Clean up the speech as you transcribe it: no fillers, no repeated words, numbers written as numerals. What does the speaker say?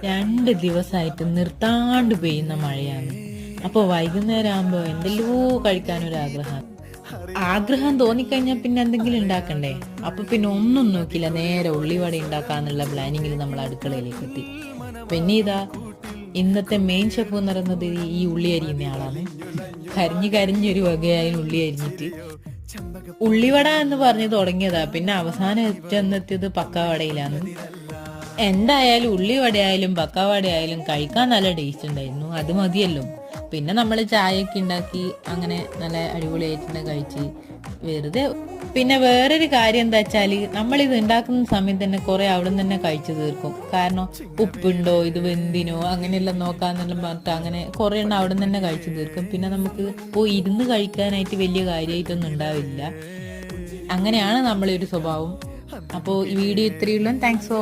2 ദിവസമായിട്ട് നിർത്താണ്ട് പെയ്യുന്ന മഴയാണ്. അപ്പൊ വൈകുന്നേരം ആകുമ്പോ എന്തെല്ലോ കഴിക്കാനൊരു ആഗ്രഹം തോന്നിക്കഴിഞ്ഞാൽ പിന്നെ എന്തെങ്കിലും ഉണ്ടാക്കണ്ടേ. അപ്പൊ പിന്നെ ഒന്നും നോക്കില്ല, നേരെ ഉള്ളിവട ഉണ്ടാക്കാന്നുള്ള പ്ലാനിങ്ങിൽ നമ്മൾ അടുക്കളയിലേക്ക് എത്തി. പിന്നെ ഇന്നത്തെ മെയിൻ ഷെഫ് എന്ന് പറയുന്നത് ഈ ഉള്ളി അരിയുന്ന ആളാണ്. കരിഞ്ഞൊരു വകയായി ഉള്ളി അരിഞ്ഞിട്ട് ഉള്ളിവട എന്ന് പറഞ്ഞ് തുടങ്ങിയതാ, പിന്നെ അവസാനം ചെന്നെത്തിയത് പക്കാവടയിലാണ്. എന്തായാലും ഉള്ളിവടയായാലും പക്കാവടയായാലും കഴിക്കാൻ നല്ല ടേസ്റ്റ് ഉണ്ടായിരുന്നു, അത് മതിയല്ലോ. പിന്നെ നമ്മൾ ചായയൊക്കെ ഉണ്ടാക്കി അങ്ങനെ നല്ല അടിപൊളിയായിട്ട് കഴിച്ച് വെറുതെ. പിന്നെ വേറൊരു കാര്യം എന്താ വെച്ചാല്, നമ്മളിത് ഉണ്ടാക്കുന്ന സമയത്ത് തന്നെ കുറെ അവിടെ നിന്ന് തന്നെ കഴിച്ചു തീർക്കും. കാരണം ഉപ്പുണ്ടോ, ഇത് വെന്തിനോ അങ്ങനെയെല്ലാം നോക്കാന്നെല്ലാം പറഞ്ഞിട്ട് അങ്ങനെ കുറെ എണ്ണം അവിടെ നിന്ന് തന്നെ കഴിച്ചു തീർക്കും. പിന്നെ നമുക്ക് ഇരുന്ന് കഴിക്കാനായിട്ട് വലിയ കാര്യമായിട്ടൊന്നും ഉണ്ടാവില്ല. അങ്ങനെയാണ് നമ്മളെ ഒരു സ്വഭാവം. അപ്പോൾ ഈ വീഡിയോ ഇത്രയുള്ള. Thanks for